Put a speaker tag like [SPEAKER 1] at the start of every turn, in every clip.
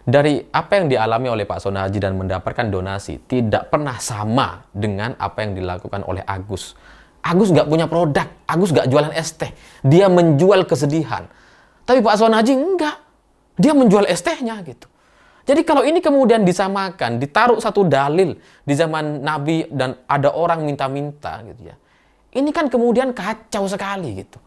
[SPEAKER 1] dari apa yang dialami oleh Pak Sonaji dan mendapatkan donasi tidak pernah sama dengan apa yang dilakukan oleh Agus. Agus nggak punya produk, Agus nggak jualan es teh, dia menjual kesedihan. Tapi Pak Sonaji enggak, dia menjual es tehnya gitu. Jadi kalau ini kemudian disamakan, ditaruh satu dalil di zaman Nabi dan ada orang minta-minta gitu ya. Ini kan kemudian kacau sekali gitu.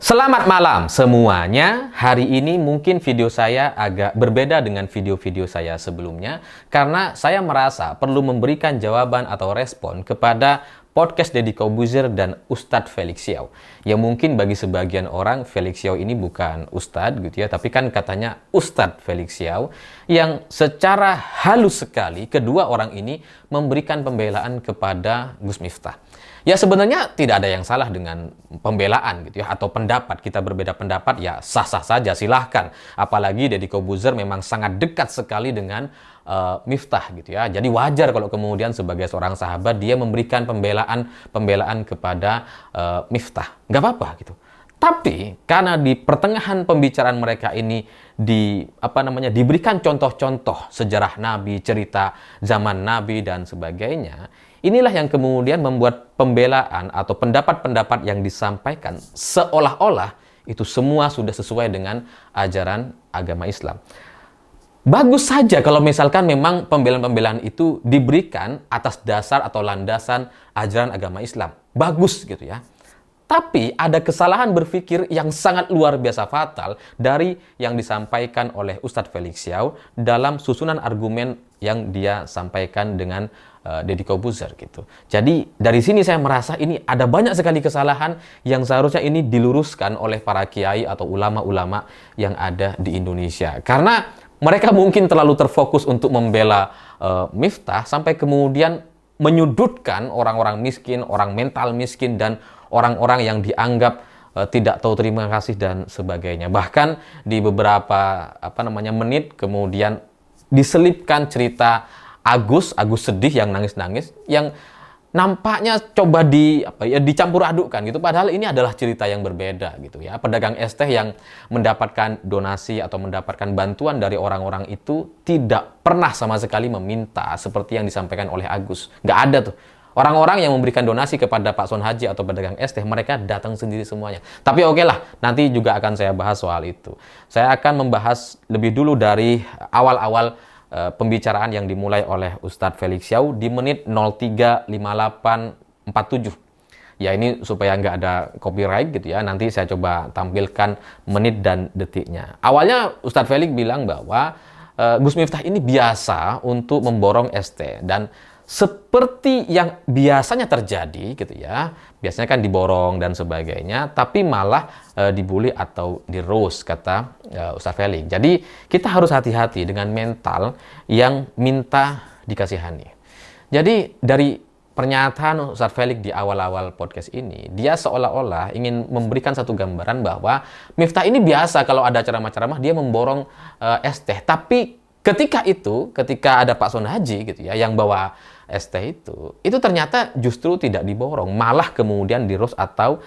[SPEAKER 1] Selamat malam semuanya. Hari ini mungkin video saya agak berbeda dengan video-video saya sebelumnya karena saya merasa perlu memberikan jawaban atau respon kepada podcast Deddy Corbuzier dan Ustadz Felix Xiao. Ya mungkin bagi sebagian orang Felix Xiao ini bukan Ustadz gitu ya, tapi kan katanya Ustadz Felix Xiao yang secara halus sekali kedua orang ini memberikan pembelaan kepada Gus Miftah. Ya sebenarnya tidak ada yang salah dengan pembelaan gitu ya, atau pendapat. Kita berbeda pendapat ya sah-sah saja, silahkan. Apalagi Deddy Corbuzier memang sangat dekat sekali dengan Miftah gitu ya. Jadi wajar kalau kemudian sebagai seorang sahabat dia memberikan pembelaan kepada Miftah. Nggak apa-apa gitu. Tapi karena di pertengahan pembicaraan mereka ini diberikan contoh-contoh sejarah Nabi, cerita zaman Nabi dan sebagainya, inilah yang kemudian membuat pembelaan atau pendapat-pendapat yang disampaikan seolah-olah itu semua sudah sesuai dengan ajaran agama Islam. Bagus saja kalau misalkan memang pembelaan-pembelaan itu diberikan atas dasar atau landasan ajaran agama Islam. Bagus gitu ya. Tapi ada kesalahan berpikir yang sangat luar biasa fatal dari yang disampaikan oleh Ustadz Felix Xiao dalam susunan argumen yang dia sampaikan dengan Deddy Corbuzier gitu. Jadi dari sini saya merasa ini ada banyak sekali kesalahan yang seharusnya ini diluruskan oleh para kiai atau ulama-ulama yang ada di Indonesia. Karena mereka mungkin terlalu terfokus untuk membela Miftah sampai kemudian menyudutkan orang-orang miskin, orang mental miskin dan orang-orang yang dianggap tidak tahu terima kasih dan sebagainya. Bahkan di beberapa menit kemudian diselipkan cerita Agus sedih yang nangis-nangis yang nampaknya coba dicampur adukkan gitu, padahal ini adalah cerita yang berbeda gitu ya. Pedagang es teh yang mendapatkan donasi atau mendapatkan bantuan dari orang-orang itu tidak pernah sama sekali meminta seperti yang disampaikan oleh Agus. Nggak ada tuh. Orang-orang yang memberikan donasi kepada Pak Sonaji atau pedagang es teh, mereka datang sendiri semuanya. Tapi oke lah, nanti juga akan saya bahas soal itu. Saya akan membahas lebih dulu dari awal-awal pembicaraan yang dimulai oleh Ustadz Felix Xiao di menit 03.58.47. Ya ini supaya nggak ada copyright gitu ya, nanti saya coba tampilkan menit dan detiknya. Awalnya Ustadz Felix bilang bahwa Gus Miftah ini biasa untuk memborong es teh dan seperti yang biasanya terjadi gitu ya, biasanya kan diborong dan sebagainya, tapi malah dibully atau di-roast kata Ustadz Felix. Jadi kita harus hati-hati dengan mental yang minta dikasihani. Jadi dari pernyataan Ustadz Felix di awal-awal podcast ini, dia seolah-olah ingin memberikan satu gambaran bahwa Miftah ini biasa kalau ada ceramah-ceramah dia memborong es teh, tapi ketika ada Pak Sonaji gitu ya yang bawa es teh itu ternyata justru tidak diborong, malah kemudian di-roast atau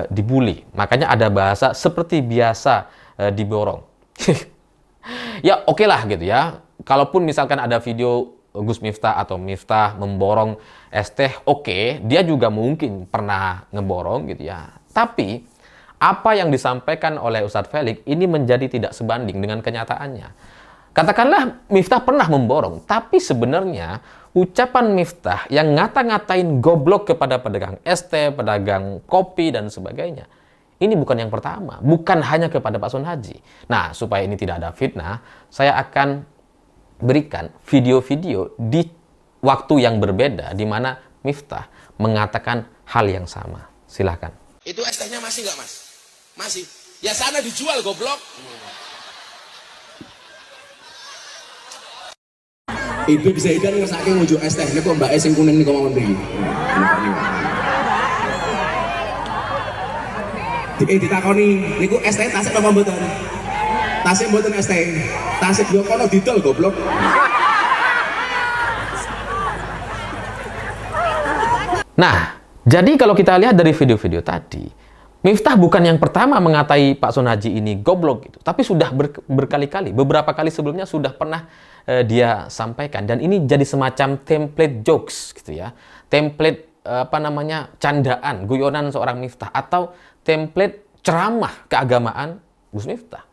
[SPEAKER 1] dibully. Makanya ada bahasa seperti biasa diborong. Ya oke lah gitu ya. Kalaupun misalkan ada video Gus Miftah atau Miftah memborong es teh, oke, dia juga mungkin pernah ngeborong gitu ya. Tapi apa yang disampaikan oleh Ustadz Felix ini menjadi tidak sebanding dengan kenyataannya. Katakanlah Miftah pernah memborong, tapi sebenarnya ucapan Miftah yang ngata-ngatain goblok kepada pedagang es teh, pedagang kopi dan sebagainya, ini bukan yang pertama, bukan hanya kepada Pak Sonaji. Nah, supaya ini tidak ada fitnah, saya akan berikan video-video di waktu yang berbeda di mana Miftah mengatakan hal yang sama. Silahkan.
[SPEAKER 2] Itu es tehnya masih nggak, Mas? Masih. Ya sana dijual goblok.
[SPEAKER 3] Ibu bisa ikan ngesake ngujuk es teh niku mbake sing kuning niku mawon mriki. Ditakoni niku es teh tasik apa mboten? Tasik mboten es teh. Tasik yo kono didol goblok.
[SPEAKER 1] Nah, jadi kalau kita lihat dari video-video tadi, Miftah bukan yang pertama mengatai Pak Sunhaji ini goblok gitu, tapi sudah berkali-kali, beberapa kali sebelumnya sudah pernah dia sampaikan, dan ini jadi semacam template jokes gitu ya, template candaan, guyonan seorang Miftah, atau template ceramah keagamaan Gus Miftah.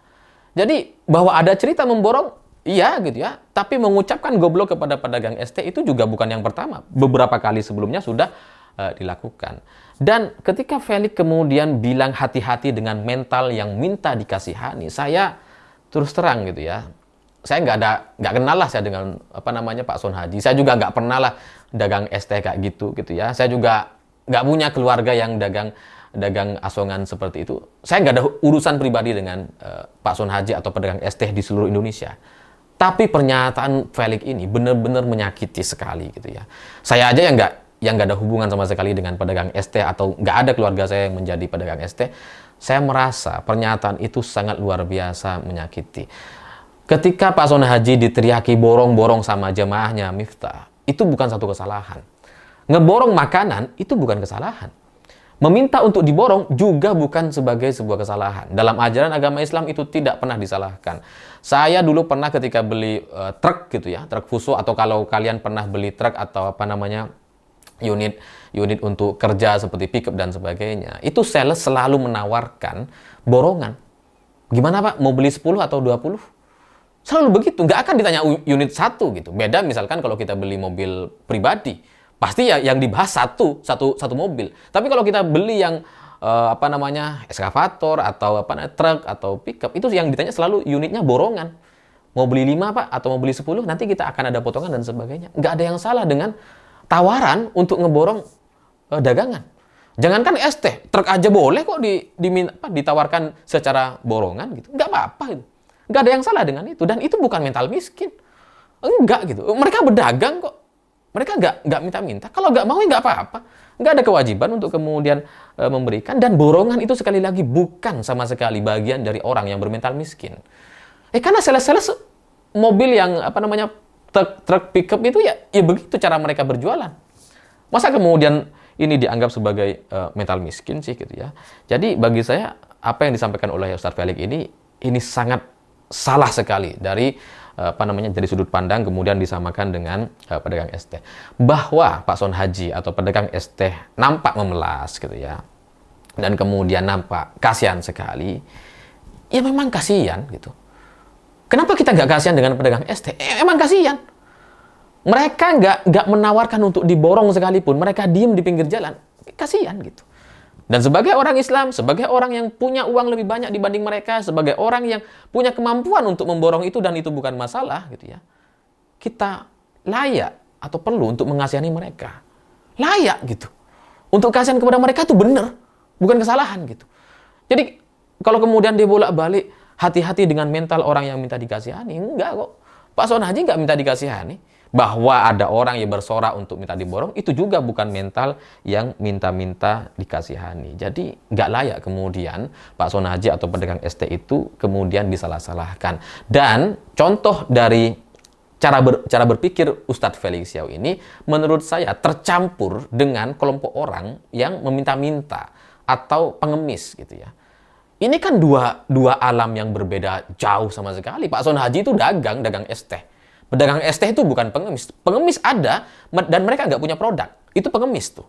[SPEAKER 1] Jadi bahwa ada cerita memborong, iya gitu ya, tapi mengucapkan goblok kepada pedagang ST itu juga bukan yang pertama, beberapa kali sebelumnya sudah dilakukan. Dan ketika Felix kemudian bilang hati-hati dengan mental yang minta dikasihani, saya terus terang gitu ya, saya nggak kenal lah saya dengan Pak Sunhaji. Saya juga nggak pernah lah dagang ST kayak gitu ya. Saya juga nggak punya keluarga yang dagang asongan seperti itu. Saya nggak ada urusan pribadi dengan Pak Sunhaji atau pedagang ST di seluruh Indonesia. Tapi pernyataan Felix ini benar-benar menyakiti sekali gitu ya. Saya aja yang nggak ada hubungan sama sekali dengan pedagang ST, atau nggak ada keluarga saya yang menjadi pedagang ST, saya merasa pernyataan itu sangat luar biasa menyakiti. Ketika Pak Sunhaji diteriaki borong-borong sama jemaahnya Miftah, itu bukan satu kesalahan. Ngeborong makanan itu bukan kesalahan. Meminta untuk diborong juga bukan sebagai sebuah kesalahan. Dalam ajaran agama Islam itu tidak pernah disalahkan. Saya dulu pernah ketika beli truk gitu ya, truk fuso, atau kalau kalian pernah beli truk atau unit untuk kerja seperti pickup dan sebagainya, itu sales selalu menawarkan borongan. Gimana Pak, mau beli 10 atau 20? Selalu begitu, nggak akan ditanya unit 1 gitu. Beda misalkan kalau kita beli mobil pribadi, pasti ya yang dibahas satu mobil. Tapi kalau kita beli yang eskavator atau truk atau pickup, itu yang ditanya selalu unitnya borongan. Mau beli 5 Pak atau mau beli 10, nanti kita akan ada potongan dan sebagainya. Nggak ada yang salah dengan tawaran untuk ngeborong dagangan. Jangankan ST, truk aja boleh kok ditawarkan secara borongan gitu. Nggak apa-apa itu. Nggak ada yang salah dengan itu. Dan itu bukan mental miskin. Enggak gitu. Mereka berdagang kok. Mereka nggak minta-minta. Kalau nggak mau ya nggak apa-apa. Nggak ada kewajiban untuk kemudian memberikan. Dan borongan itu sekali lagi bukan sama sekali bagian dari orang yang bermental miskin. Karena sales-sales mobil yang truk pickup itu ya begitu cara mereka berjualan. Masa kemudian ini dianggap sebagai mental miskin sih gitu ya. Jadi bagi saya apa yang disampaikan oleh Ustaz Felix ini sangat salah sekali dari dari sudut pandang kemudian disamakan dengan pedagang ST. Bahwa Pak Sunhaji atau pedagang ST nampak memelas gitu ya. Dan kemudian nampak kasihan sekali. Ya memang kasihan gitu. Kenapa kita nggak kasihan dengan pedagang ST? Emang kasihan. Mereka nggak menawarkan untuk diborong sekalipun. Mereka diem di pinggir jalan. Kasihan gitu. Dan sebagai orang Islam, sebagai orang yang punya uang lebih banyak dibanding mereka, sebagai orang yang punya kemampuan untuk memborong itu, dan itu bukan masalah gitu ya, kita layak atau perlu untuk mengasihani mereka. Layak gitu. Untuk kasihan kepada mereka itu benar, bukan kesalahan gitu. Jadi kalau kemudian dia bolak-balik hati-hati dengan mental orang yang minta dikasihani, enggak kok. Pak Sunhaji nggak minta dikasihani. Bahwa ada orang yang bersorak untuk minta diborong, itu juga bukan mental yang minta-minta dikasihani. Jadi nggak layak kemudian Pak Sunhaji atau pedagang ST itu kemudian disalah-salahkan. Dan contoh dari cara berpikir Ustadz Felix Xiao ini menurut saya tercampur dengan kelompok orang yang meminta-minta atau pengemis gitu ya. Ini kan dua alam yang berbeda jauh sama sekali. Pak Sunhaji itu dagang ST. Pedagang ST itu bukan pengemis. Pengemis ada dan mereka nggak punya produk. Itu pengemis tuh.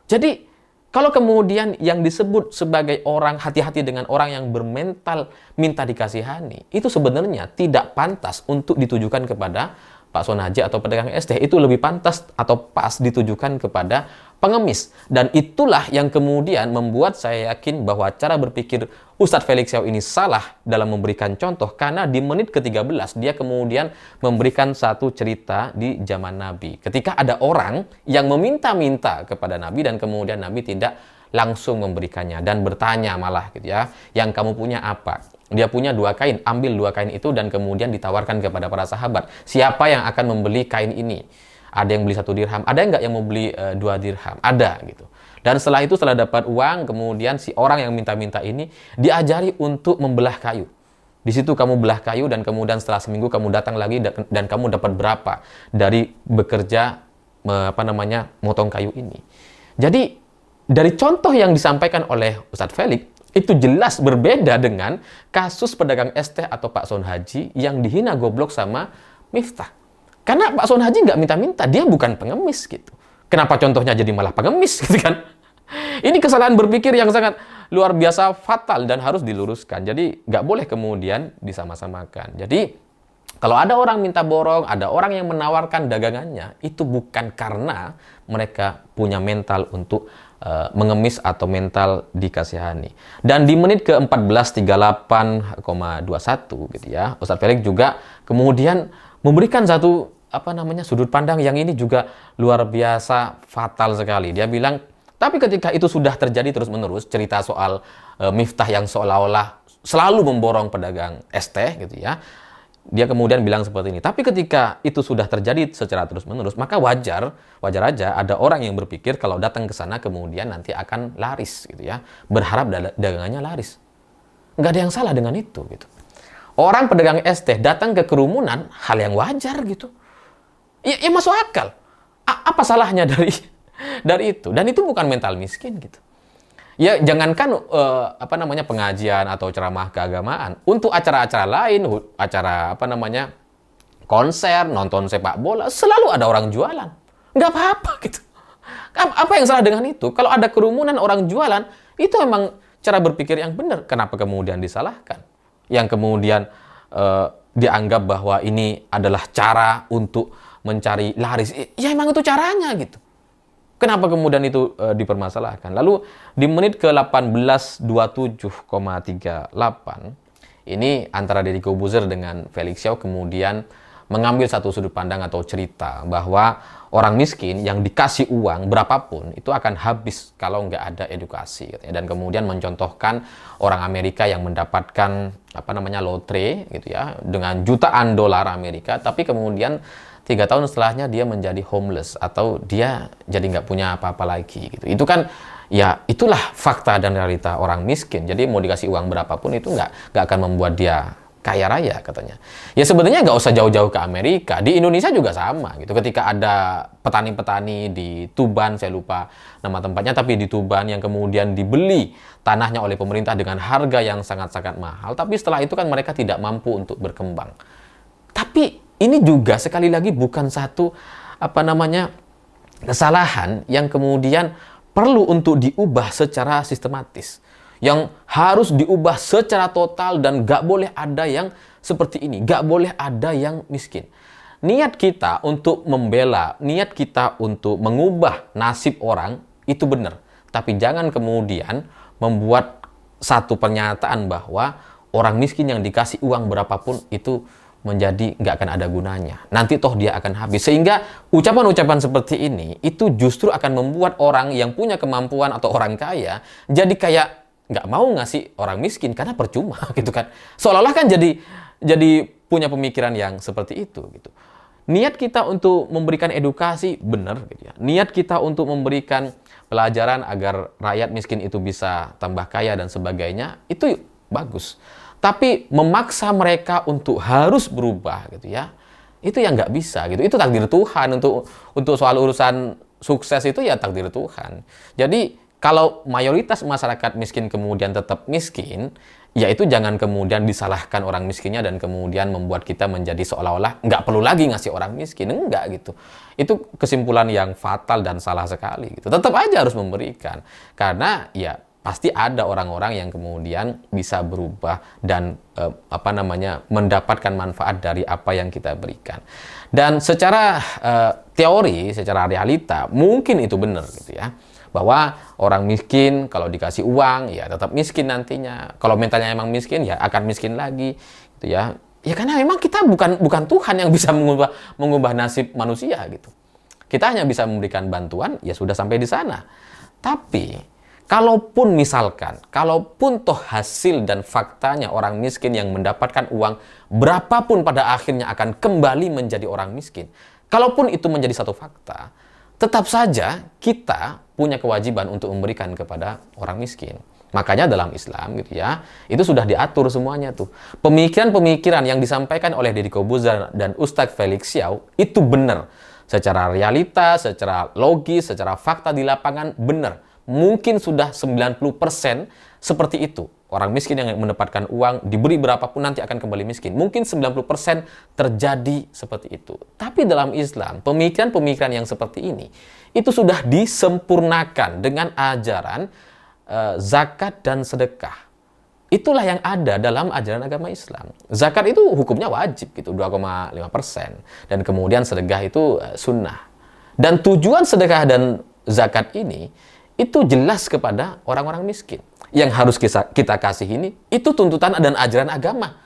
[SPEAKER 1] Jadi kalau kemudian yang disebut sebagai orang hati-hati dengan orang yang bermental minta dikasihani, itu sebenarnya tidak pantas untuk ditujukan kepada Pak Sunhaji atau pedagang ST. Itu lebih pantas atau pas ditujukan kepada pengemis. Dan itulah yang kemudian membuat saya yakin bahwa cara berpikir Ustadz Felix Xiao ini salah dalam memberikan contoh, karena di menit ke-13 dia kemudian memberikan satu cerita di zaman Nabi. Ketika ada orang yang meminta-minta kepada Nabi dan kemudian Nabi tidak langsung memberikannya dan bertanya malah gitu ya, yang kamu punya apa? Dia punya 2 kain, ambil 2 kain itu dan kemudian ditawarkan kepada para sahabat. Siapa yang akan membeli kain ini? Ada yang beli 1 dirham, ada nggak yang mau beli 2 dirham? Ada gitu. Dan setelah itu, setelah dapat uang, kemudian si orang yang minta-minta ini diajari untuk membelah kayu. Di situ kamu belah kayu dan kemudian setelah seminggu kamu datang lagi dan kamu dapat berapa dari bekerja motong kayu ini. Jadi dari contoh yang disampaikan oleh Ustadz Felix, itu jelas berbeda dengan kasus pedagang es teh atau Pak Son Haji yang dihina goblok sama Miftah. Karena Pak Son Haji nggak minta-minta, dia bukan pengemis gitu. Kenapa contohnya jadi malah pengemis gitu kan? Ini kesalahan berpikir yang sangat luar biasa fatal dan harus diluruskan. Jadi nggak boleh kemudian disama-samakan. Jadi kalau ada orang minta borong, ada orang yang menawarkan dagangannya, itu bukan karena mereka punya mental untuk mengemis atau mental dikasihani. Dan di menit ke-14 38,21 gitu ya, Ustadz Felix juga kemudian memberikan satu sudut pandang yang ini juga luar biasa fatal sekali. Dia bilang, tapi ketika itu sudah terjadi terus-menerus, cerita soal Miftah yang seolah-olah selalu memborong pedagang es teh gitu ya. Dia kemudian bilang seperti ini, tapi ketika itu sudah terjadi secara terus-menerus, maka wajar aja ada orang yang berpikir kalau datang ke sana kemudian nanti akan laris gitu ya, berharap dagangannya laris. Nggak ada yang salah dengan itu gitu. Orang pedagang es teh datang ke kerumunan, hal yang wajar gitu. Ya masuk akal. Apa salahnya dari itu? Dan itu bukan mental miskin gitu. Ya jangankan pengajian atau ceramah keagamaan, untuk acara-acara lain, acara konser, nonton sepak bola, selalu ada orang jualan. Nggak apa-apa gitu. Apa yang salah dengan itu? Kalau ada kerumunan orang jualan, itu memang cara berpikir yang benar. Kenapa kemudian disalahkan? Yang kemudian dianggap bahwa ini adalah cara untuk mencari laris. Ya emang itu caranya gitu. Kenapa kemudian itu dipermasalahkan? Lalu di menit ke-18:27,38 ini antara Deddy Corbuzier dengan Felix Xiao kemudian mengambil satu sudut pandang atau cerita bahwa orang miskin yang dikasih uang berapapun itu akan habis kalau nggak ada edukasi dan kemudian mencontohkan orang Amerika yang mendapatkan lotre gitu ya dengan jutaan dolar Amerika, tapi kemudian 3 tahun setelahnya dia menjadi homeless atau dia jadi nggak punya apa-apa lagi gitu. Itu kan ya itulah fakta dan realita orang miskin. Jadi mau dikasih uang berapapun itu nggak akan membuat dia kaya raya katanya. Ya sebenarnya nggak usah jauh-jauh ke Amerika. Di Indonesia juga sama gitu. Ketika ada petani-petani di Tuban, saya lupa nama tempatnya, tapi di Tuban yang kemudian dibeli tanahnya oleh pemerintah dengan harga yang sangat-sangat mahal. Tapi setelah itu kan mereka tidak mampu untuk berkembang. Tapi ini juga sekali lagi bukan satu kesalahan yang kemudian perlu untuk diubah secara sistematis. Yang harus diubah secara total dan gak boleh ada yang seperti ini. Gak boleh ada yang miskin. Niat kita untuk membela, niat kita untuk mengubah nasib orang, itu benar. Tapi jangan kemudian membuat satu pernyataan bahwa orang miskin yang dikasih uang berapapun itu menjadi nggak akan ada gunanya. Nanti toh dia akan habis. Sehingga ucapan-ucapan seperti ini itu justru akan membuat orang yang punya kemampuan atau orang kaya jadi kayak nggak mau ngasih orang miskin karena percuma gitu kan. Seolah-olah kan jadi punya pemikiran yang seperti itu gitu. Niat kita untuk memberikan edukasi benar gitu ya. Niat kita untuk memberikan pelajaran agar rakyat miskin itu bisa tambah kaya dan sebagainya itu bagus. Tapi memaksa mereka untuk harus berubah gitu ya, itu yang nggak bisa gitu. Itu takdir Tuhan. Untuk soal urusan sukses itu ya takdir Tuhan. Jadi kalau mayoritas masyarakat miskin kemudian tetap miskin, ya itu jangan kemudian disalahkan orang miskinnya dan kemudian membuat kita menjadi seolah-olah nggak perlu lagi ngasih orang miskin. Enggak gitu. Itu kesimpulan yang fatal dan salah sekali gitu. Tetap aja harus memberikan. Karena ya pasti ada orang-orang yang kemudian bisa berubah dan mendapatkan manfaat dari apa yang kita berikan. Dan secara teori, secara realita mungkin itu benar gitu ya. Bahwa orang miskin kalau dikasih uang ya tetap miskin nantinya. Kalau mentalnya emang miskin ya akan miskin lagi gitu ya. Ya karena memang kita bukan Tuhan yang bisa mengubah nasib manusia gitu. Kita hanya bisa memberikan bantuan ya sudah sampai di sana. Tapi kalaupun toh hasil dan faktanya orang miskin yang mendapatkan uang berapapun pada akhirnya akan kembali menjadi orang miskin. Kalaupun itu menjadi satu fakta, tetap saja kita punya kewajiban untuk memberikan kepada orang miskin. Makanya dalam Islam gitu ya, itu sudah diatur semuanya tuh. Pemikiran-pemikiran yang disampaikan oleh Deddy Corbuzier dan Ustadz Felix Xiao itu benar. Secara realita, secara logis, secara fakta di lapangan, benar. Mungkin sudah 90% seperti itu. Orang miskin yang mendapatkan uang, diberi berapapun nanti akan kembali miskin. Mungkin 90% terjadi seperti itu. Tapi dalam Islam, pemikiran-pemikiran yang seperti ini, itu sudah disempurnakan dengan ajaran zakat dan sedekah. Itulah yang ada dalam ajaran agama Islam. Zakat itu hukumnya wajib, gitu, 2,5%. Dan kemudian sedekah itu sunnah. Dan tujuan sedekah dan zakat ini, itu jelas kepada orang-orang miskin. Yang harus kita kasih ini, itu tuntutan dan ajaran agama.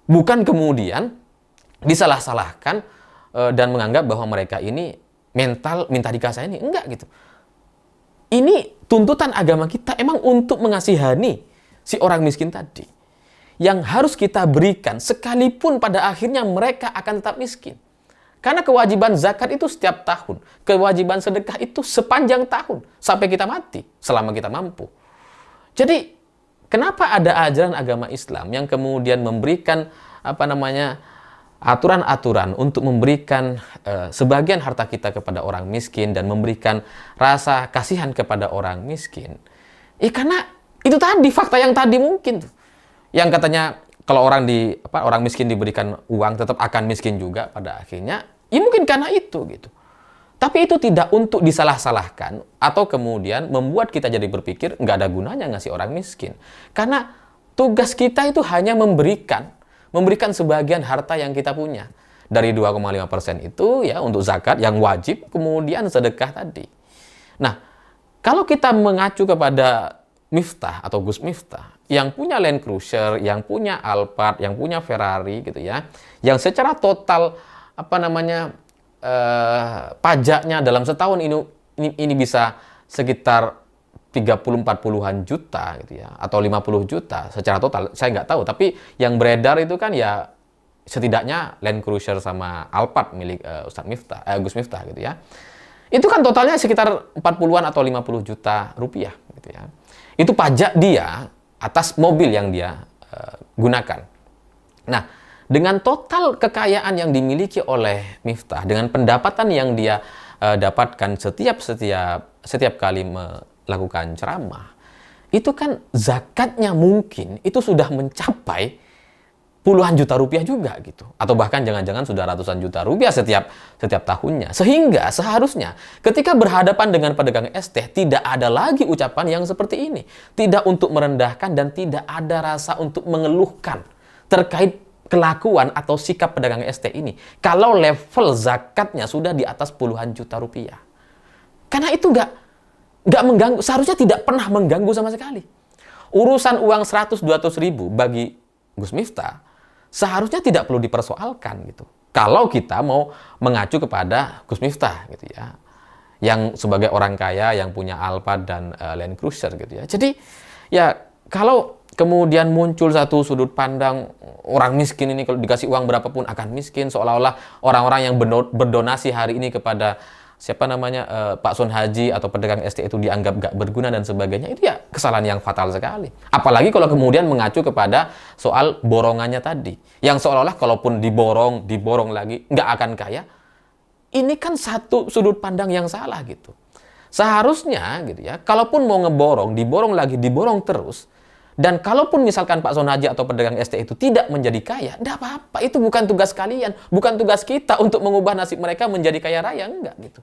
[SPEAKER 1] Bukan kemudian disalah-salahkan dan menganggap bahwa mereka ini mental minta dikasih ini. Enggak gitu. Ini tuntutan agama kita emang untuk mengasihani si orang miskin tadi. Yang harus kita berikan sekalipun pada akhirnya mereka akan tetap miskin. Karena kewajiban zakat itu setiap tahun. Kewajiban sedekah itu sepanjang tahun. Sampai kita mati, selama kita mampu. Jadi, kenapa ada ajaran agama Islam yang kemudian memberikan aturan-aturan untuk memberikan sebagian harta kita kepada orang miskin dan memberikan rasa kasihan kepada orang miskin? Karena itu tadi, fakta yang tadi mungkin tuh. Yang katanya kalau orang miskin diberikan uang tetap akan miskin juga pada akhirnya. Ya mungkin karena itu gitu. Tapi itu tidak untuk disalah-salahkan atau kemudian membuat kita jadi berpikir nggak ada gunanya ngasih orang miskin. Karena tugas kita itu hanya memberikan sebagian harta yang kita punya. Dari 2,5% itu ya untuk zakat yang wajib, kemudian sedekah tadi. Nah, kalau kita mengacu kepada Miftah atau Gus Miftah yang punya Land Cruiser, yang punya Alphard, yang punya Ferrari gitu ya, yang secara total pajaknya dalam setahun ini bisa sekitar 30-40-an juta gitu ya, atau 50 juta secara total, saya nggak tahu, tapi yang beredar itu kan ya setidaknya Land Cruiser sama Alphard milik Gus Miftah gitu ya. Itu kan totalnya sekitar 40-an atau 50 juta rupiah gitu ya. Itu pajak dia atas mobil yang dia gunakan. Nah, dengan total kekayaan yang dimiliki oleh Miftah, dengan pendapatan yang dia dapatkan setiap kali melakukan ceramah, itu kan zakatnya mungkin itu sudah mencapai puluhan juta rupiah juga gitu, atau bahkan jangan-jangan sudah ratusan juta rupiah setiap tahunnya. Sehingga seharusnya ketika berhadapan dengan pedagang es teh tidak ada lagi ucapan yang seperti ini, tidak untuk merendahkan dan tidak ada rasa untuk mengeluhkan terkait kelakuan atau sikap pedagang es teh ini. Kalau level zakatnya sudah di atas puluhan juta rupiah, karena itu nggak mengganggu, seharusnya tidak pernah mengganggu sama sekali. Urusan uang 100-200 ribu bagi Gus Miftah seharusnya tidak perlu dipersoalkan gitu. Kalau kita mau mengacu kepada Gus Miftah gitu ya, yang sebagai orang kaya yang punya Alphard dan Land Cruiser gitu ya. Jadi ya kalau kemudian muncul satu sudut pandang orang miskin ini kalau dikasih uang berapapun akan miskin, seolah-olah orang-orang yang berdonasi hari ini kepada Pak Sun Haji atau pedagang es teh itu dianggap gak berguna dan sebagainya, itu ya kesalahan yang fatal sekali. Apalagi kalau kemudian mengacu kepada soal borongannya tadi, yang seolah-olah kalaupun diborong lagi nggak akan kaya. Ini kan satu sudut pandang yang salah gitu. Seharusnya gitu ya, kalaupun mau ngeborong, diborong lagi, diborong terus. Dan kalaupun misalkan Pak Sun Haji atau pedagang es teh itu tidak menjadi kaya, enggak apa-apa. Itu bukan tugas kalian, bukan tugas kita untuk mengubah nasib mereka menjadi kaya raya, enggak gitu.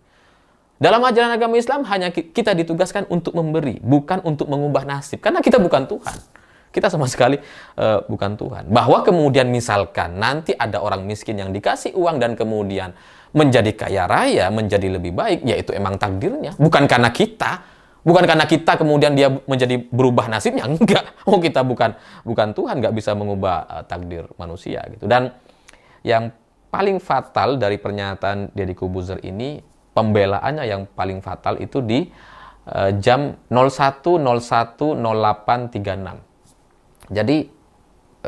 [SPEAKER 1] Dalam ajaran agama Islam hanya kita ditugaskan untuk memberi, bukan untuk mengubah nasib. Karena kita bukan Tuhan. Kita sama sekali bukan Tuhan. Bahwa kemudian misalkan nanti ada orang miskin yang dikasih uang dan kemudian menjadi kaya raya, menjadi lebih baik, ya itu emang takdirnya. Bukan karena kita. Bukan karena kita kemudian dia menjadi berubah nasibnya, enggak. Oh, kita bukan Tuhan, nggak bisa mengubah takdir manusia gitu. Dan yang paling fatal dari pernyataan Deddy Corbuzier ini, pembelaannya yang paling fatal itu di jam 01.01.08.36. Jadi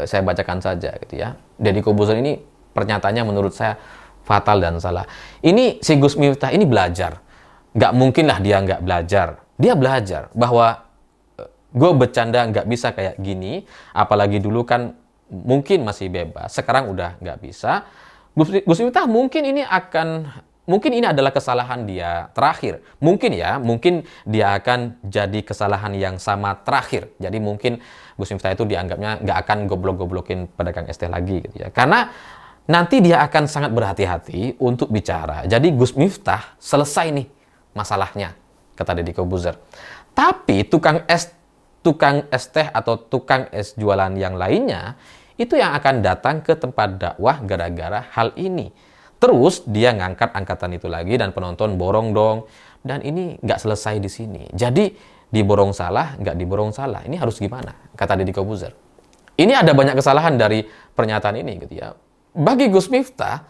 [SPEAKER 1] saya bacakan saja gitu ya. Deddy Corbuzier ini pernyataannya menurut saya fatal dan salah. Ini si Gus Miftah ini belajar. Nggak mungkin lah dia nggak belajar. Dia belajar bahwa gue bercanda nggak bisa kayak gini, apalagi dulu kan mungkin masih bebas, sekarang udah nggak bisa. Gus Miftah mungkin ini akan mungkin ini adalah kesalahan dia terakhir. Mungkin ya, mungkin dia akan jadi kesalahan yang sama terakhir. Jadi mungkin Gus Miftah itu dianggapnya nggak akan goblok-goblokin pedagang es teh lagi gitu ya. Karena nanti dia akan sangat berhati-hati untuk bicara. Jadi Gus Miftah selesai nih masalahnya, kata Deddy Corbuzier. Tapi tukang es teh atau tukang es jualan yang lainnya, itu yang akan datang ke tempat dakwah gara-gara hal ini. Terus dia ngangkat angkatan itu lagi dan penonton borong dong. Dan ini nggak selesai di sini. Jadi diborong salah, nggak diborong salah. Ini harus gimana? Kata Deddy Corbuzier. Ini ada banyak kesalahan dari pernyataan ini gitu ya. Bagi Gus Miftah,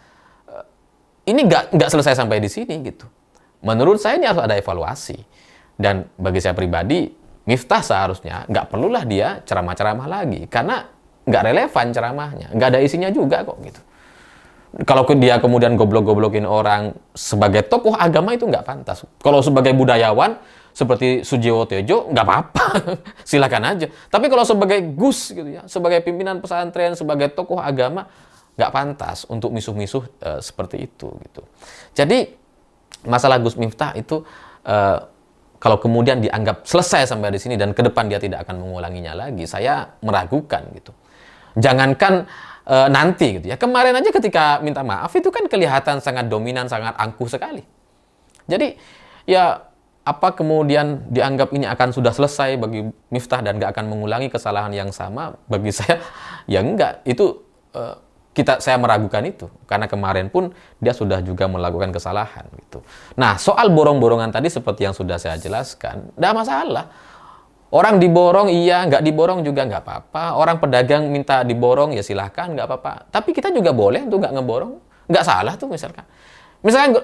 [SPEAKER 1] ini nggak selesai sampai di sini gitu. Menurut saya ini harus ada evaluasi. Dan bagi saya pribadi, Miftah seharusnya nggak perlulah dia ceramah-ceramah lagi. Karena nggak relevan ceramahnya. Nggak ada isinya juga kok gitu. Kalau dia kemudian goblok-goblokin orang sebagai tokoh agama itu nggak pantas. Kalau sebagai budayawan seperti Sujiwo Tejo nggak apa-apa, silakan aja. Tapi kalau sebagai Gus gitu ya, sebagai pimpinan pesantren, sebagai tokoh agama nggak pantas untuk misuh-misuh seperti itu gitu. Jadi masalah Gus Miftah itu kalau kemudian dianggap selesai sampai di sini dan ke depan dia tidak akan mengulanginya lagi, saya meragukan gitu. Jangankan nanti gitu ya. Kemarin aja ketika minta maaf itu kan kelihatan sangat dominan, sangat angkuh sekali. Jadi ya apa kemudian dianggap ini akan sudah selesai bagi Miftah dan nggak akan mengulangi kesalahan yang sama? Bagi saya ya enggak. Itu saya meragukan itu karena kemarin pun dia sudah juga melakukan kesalahan gitu. Nah, soal borong-borongan tadi seperti yang sudah saya jelaskan, enggak masalah. Orang diborong iya, nggak diborong juga nggak apa-apa. Orang pedagang minta diborong ya silahkan, nggak apa-apa. Tapi kita juga boleh untuk nggak ngeborong. Nggak salah tuh misalkan.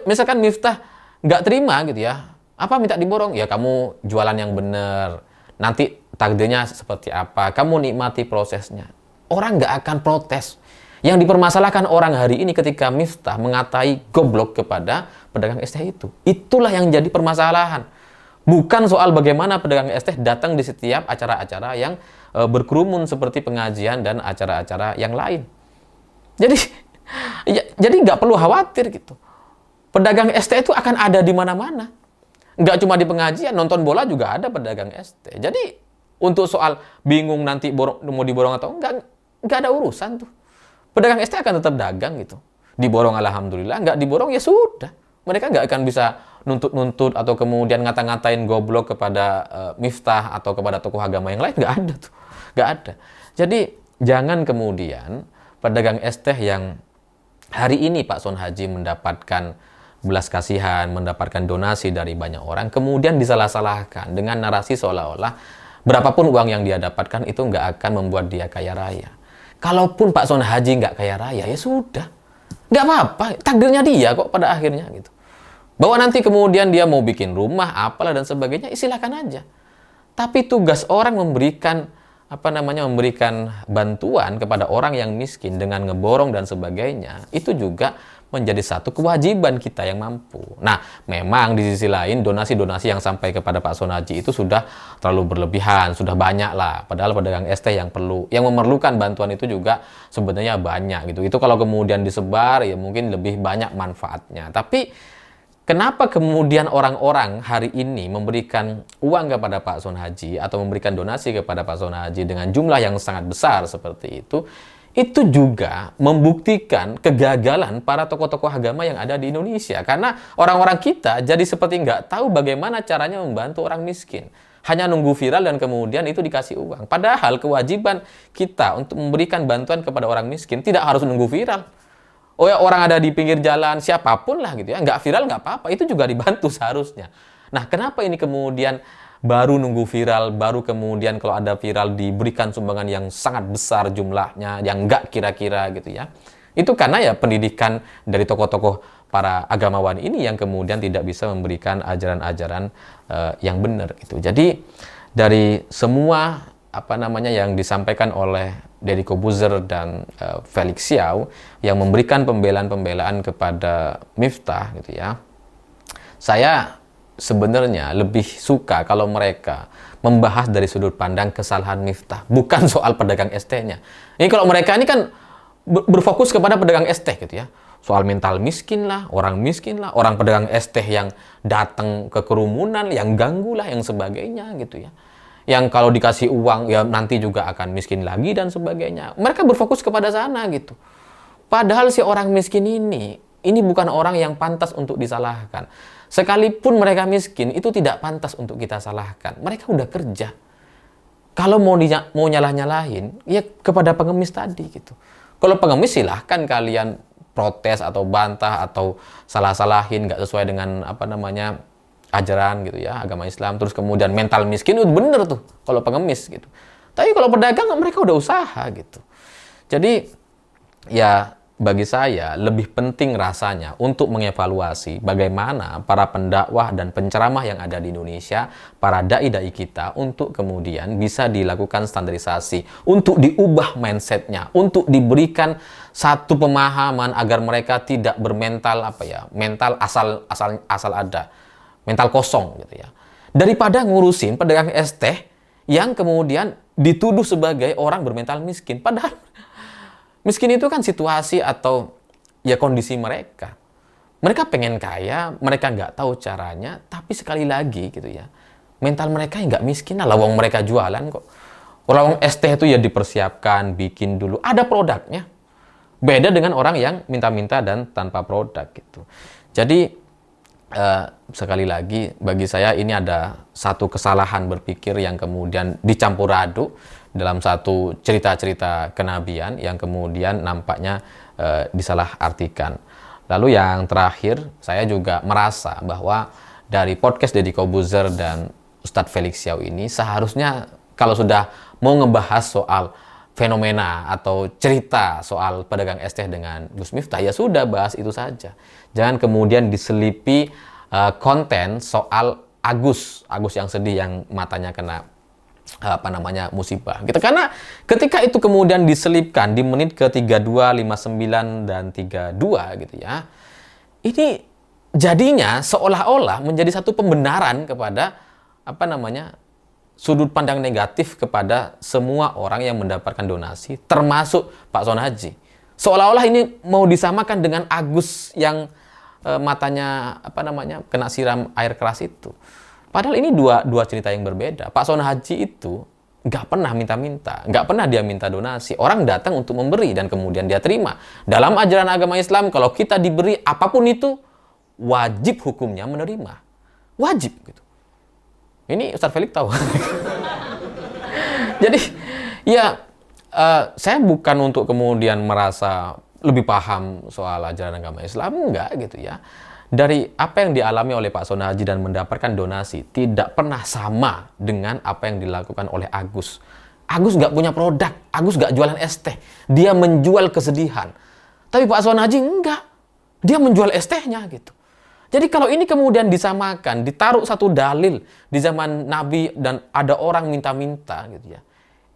[SPEAKER 1] Misalkan Miftah nggak terima gitu ya. Apa minta diborong? Ya kamu jualan yang bener. Nanti takdirnya seperti apa. Kamu nikmati prosesnya. Orang nggak akan protes. Yang dipermasalahkan orang hari ini ketika Miftah mengatai goblok kepada pedagang es teh itu. Itulah yang jadi permasalahan. Bukan soal bagaimana pedagang es teh datang di setiap acara-acara yang berkerumun seperti pengajian dan acara-acara yang lain. Jadi nggak perlu khawatir gitu. Pedagang es teh itu akan ada di mana-mana. Nggak cuma di pengajian, nonton bola juga ada pedagang es teh. Jadi untuk soal bingung nanti mau diborong atau nggak ada urusan tuh. Pedagang es teh akan tetap dagang gitu. Diborong alhamdulillah, nggak diborong ya sudah. Mereka nggak akan bisa nuntut-nuntut atau kemudian ngata-ngatain goblok kepada Miftah atau kepada tokoh agama yang lain. Nggak ada tuh. Nggak ada. Jadi jangan kemudian pedagang es teh yang hari ini Pak Son Haji mendapatkan belas kasihan, mendapatkan donasi dari banyak orang, kemudian disalah-salahkan dengan narasi seolah-olah berapapun uang yang dia dapatkan itu nggak akan membuat dia kaya raya. Kalaupun Pak Son Haji nggak kaya raya, ya sudah. Nggak apa-apa, takdirnya dia kok pada akhirnya gitu. Bahwa nanti kemudian dia mau bikin rumah, apalah dan sebagainya, silakan aja. Tapi tugas orang memberikan memberikan bantuan kepada orang yang miskin dengan ngeborong dan sebagainya, itu juga menjadi satu kewajiban kita yang mampu. Nah, memang di sisi lain donasi-donasi yang sampai kepada Pak Son Haji itu sudah terlalu berlebihan, sudah banyak lah. Padahal pedagang es teh yang memerlukan bantuan itu juga sebenarnya banyak gitu. Itu kalau kemudian disebar ya mungkin lebih banyak manfaatnya. Tapi kenapa kemudian orang-orang hari ini memberikan uang kepada Pak Son Haji atau memberikan donasi kepada Pak Son Haji dengan jumlah yang sangat besar seperti itu juga membuktikan kegagalan para tokoh-tokoh agama yang ada di Indonesia. Karena orang-orang kita jadi seperti nggak tahu bagaimana caranya membantu orang miskin. Hanya nunggu viral dan kemudian itu dikasih uang. Padahal kewajiban kita untuk memberikan bantuan kepada orang miskin tidak harus nunggu viral. Oh ya, orang ada di pinggir jalan, siapapun lah gitu ya. Nggak viral nggak apa-apa, itu juga dibantu seharusnya. Nah, kenapa ini kemudian baru nunggu viral, baru kemudian kalau ada viral diberikan sumbangan yang sangat besar jumlahnya, yang nggak kira-kira gitu ya. Itu karena ya pendidikan dari tokoh-tokoh para agamawan ini yang kemudian tidak bisa memberikan ajaran-ajaran yang benar gitu. Jadi dari semua yang disampaikan oleh Deddy Corbuzier dan Felix Xiao yang memberikan pembelaan-pembelaan kepada Miftah gitu ya. Saya sebenarnya lebih suka kalau mereka membahas dari sudut pandang kesalahan Miftah, bukan soal pedagang es tehnya. Ini kalau mereka ini kan berfokus kepada pedagang es teh gitu ya. soal mental miskin lah, orang pedagang es teh yang datang ke kerumunan, yang ganggu lah, yang sebagainya gitu ya. Yang kalau dikasih uang ya nanti juga akan miskin lagi dan sebagainya. Mereka berfokus kepada sana gitu. Padahal si orang miskin ini bukan orang yang pantas untuk disalahkan. Sekalipun mereka miskin, itu tidak pantas untuk kita salahkan. Mereka udah kerja. Kalau mau nyalah-nyalahin, ya kepada pengemis tadi gitu. Kalau pengemis silahkan kalian protes atau bantah atau salah-salahin nggak sesuai dengan ajaran gitu ya, agama Islam. Terus kemudian mental miskin itu bener tuh kalau pengemis gitu. Tapi kalau pedagang mereka udah usaha gitu. Jadi ya bagi saya lebih penting rasanya untuk mengevaluasi bagaimana para pendakwah dan penceramah yang ada di Indonesia, para dai-dai kita, untuk kemudian bisa dilakukan standarisasi, untuk diubah mindsetnya, untuk diberikan satu pemahaman agar mereka tidak bermental mental asal ada, mental kosong gitu ya. Daripada ngurusin pedagang es teh yang kemudian dituduh sebagai orang bermental miskin, padahal miskin itu kan situasi atau ya kondisi mereka. Mereka pengen kaya, mereka nggak tahu caranya, tapi sekali lagi gitu ya, mental mereka nggak miskin lah, lawang mereka jualan kok. Lawang es teh itu ya dipersiapkan, bikin dulu, ada produknya. Beda dengan orang yang minta-minta dan tanpa produk gitu. Jadi sekali lagi bagi saya ini ada satu kesalahan berpikir yang kemudian dicampur aduk dalam satu cerita-cerita kenabian yang kemudian nampaknya disalahartikan. Lalu yang terakhir, saya juga merasa bahwa dari podcast Deddy Corbuzier dan Ustadz Felix Xiao ini seharusnya kalau sudah mau ngebahas soal fenomena atau cerita soal pedagang es teh dengan Gus Miftah, ya sudah bahas itu saja. Jangan kemudian diselipi konten soal Agus yang sedih, yang matanya kena musibah gitu. Karena ketika itu kemudian diselipkan di menit ke 32, 59 dan 32 gitu ya, ini jadinya seolah-olah menjadi satu pembenaran kepada sudut pandang negatif kepada semua orang yang mendapatkan donasi, termasuk Pak Son Haji. Seolah-olah ini mau disamakan dengan Agus yang matanya kena siram air keras itu. Padahal ini dua cerita yang berbeda. Pak Son Haji itu nggak pernah minta-minta, nggak pernah dia minta donasi. Orang datang untuk memberi dan kemudian dia terima. Dalam ajaran agama Islam, kalau kita diberi apapun itu, wajib hukumnya menerima. Wajib gitu. Ini Ustadz Felix tahu. Jadi ya saya bukan untuk kemudian merasa lebih paham soal ajaran agama Islam, enggak gitu ya. Dari apa yang dialami oleh Pak Son Haji dan mendapatkan donasi tidak pernah sama dengan apa yang dilakukan oleh Agus. Agus nggak punya produk, Agus nggak jualan es teh, dia menjual kesedihan. Tapi Pak Son Haji enggak, dia menjual es tehnya gitu. Jadi kalau ini kemudian disamakan, ditaruh satu dalil di zaman Nabi dan ada orang minta-minta gitu ya,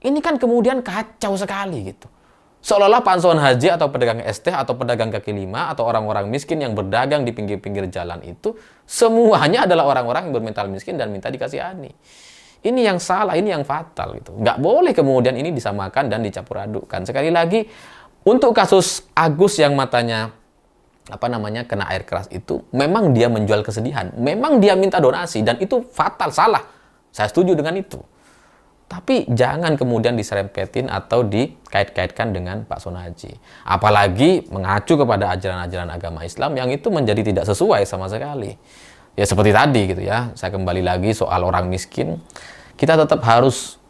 [SPEAKER 1] ini kan kemudian kacau sekali gitu. Seolah-olah Pak Son Haji atau pedagang es teh atau pedagang kaki lima atau orang-orang miskin yang berdagang di pinggir-pinggir jalan itu semuanya adalah orang-orang yang bermental miskin dan minta dikasihani. Ini yang salah, ini yang fatal gitu. Nggak boleh kemudian ini disamakan dan dicampur adukkan. Sekali lagi, untuk kasus Agus yang matanya kena air keras itu, memang dia menjual kesedihan, memang dia minta donasi dan itu fatal, salah. Saya setuju dengan itu. Tapi jangan kemudian diserempetin atau dikait-kaitkan dengan Pak Son Haji. Apalagi mengacu kepada ajaran-ajaran agama Islam yang itu menjadi tidak sesuai sama sekali. Ya seperti tadi gitu ya, saya kembali lagi soal orang miskin. Kita tetap harus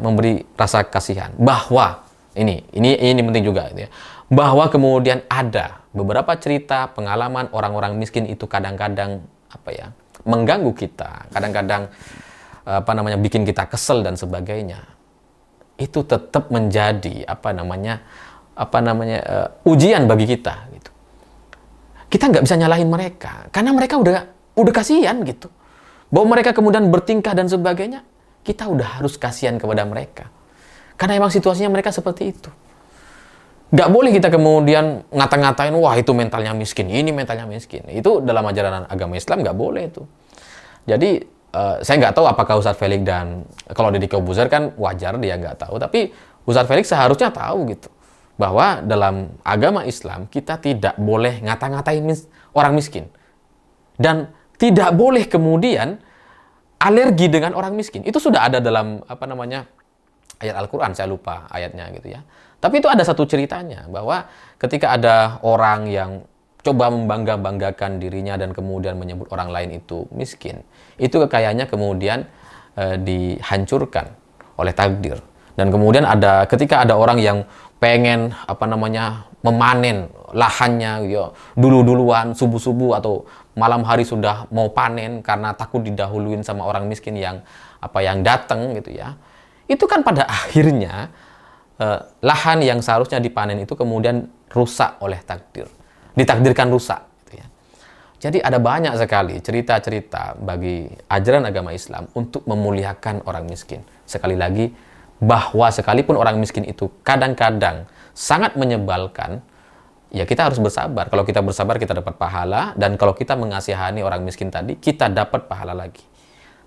[SPEAKER 1] memberi rasa kasihan. Bahwa ini penting juga gitu ya. Bahwa kemudian ada beberapa cerita pengalaman orang-orang miskin itu kadang-kadang mengganggu kita, kadang-kadang bikin kita kesel dan sebagainya. Itu tetap menjadi ujian bagi kita gitu. Kita nggak bisa nyalahin mereka karena mereka udah kasihan gitu. Bahwa mereka kemudian bertingkah dan sebagainya, kita udah harus kasihan kepada mereka. Karena emang situasinya mereka seperti itu. Nggak boleh kita kemudian ngata-ngatain, wah itu mentalnya miskin, ini mentalnya miskin. Itu dalam ajaran agama Islam nggak boleh itu. Jadi saya nggak tahu apakah Ustadz Felix dan kalau Deddy Corbuzier kan wajar dia nggak tahu, tapi Ustadz Felix seharusnya tahu gitu bahwa dalam agama Islam kita tidak boleh ngata-ngatain orang miskin. Dan tidak boleh kemudian alergi dengan orang miskin. Itu sudah ada dalam ayat Al-Quran, saya lupa ayatnya gitu ya. Tapi itu ada satu ceritanya, bahwa ketika ada orang yang coba membangga-banggakan dirinya dan kemudian menyebut orang lain itu miskin, itu kekayaannya kemudian dihancurkan oleh takdir. Dan kemudian ketika ada orang yang pengen memanen lahannya gitu, duluan subuh-subuh atau malam hari sudah mau panen karena takut didahuluin sama orang miskin yang datang gitu ya. Itu kan pada akhirnya lahan yang seharusnya dipanen itu kemudian rusak oleh takdir. Ditakdirkan rusak gitu ya. Jadi ada banyak sekali cerita-cerita bagi ajaran agama Islam untuk memuliakan orang miskin. Sekali lagi, bahwa sekalipun orang miskin itu kadang-kadang sangat menyebalkan, ya kita harus bersabar. Kalau kita bersabar, kita dapat pahala, dan kalau kita mengasihani orang miskin tadi, kita dapat pahala lagi.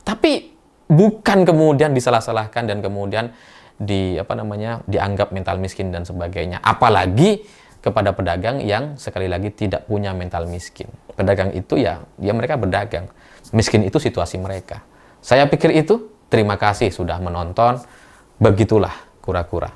[SPEAKER 1] Tapi bukan kemudian disalah-salahkan dan kemudian dianggap mental miskin dan sebagainya. Apalagi kepada pedagang yang sekali lagi tidak punya mental miskin. Pedagang itu ya mereka berdagang. Miskin itu situasi mereka. Saya pikir itu. Terima kasih sudah menonton. Begitulah kura-kura.